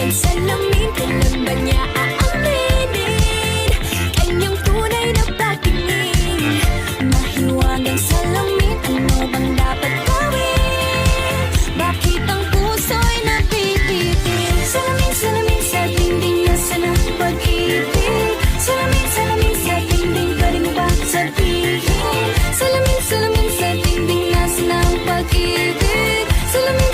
ng salamin, kailan ba niya aaminin kanyang tunay na pagtingin? Mahiwagang salamin, ano bang dapat gawin? Bakit ang puso'y napipitin? Salamin, salamin sa dingding, nasaan ang pag-ibig? Salamin, salamin sa dingding, pwede mo ba sabihin? Salamin, salamin sa dingding, nasaan ang pag-ibig? Salamin,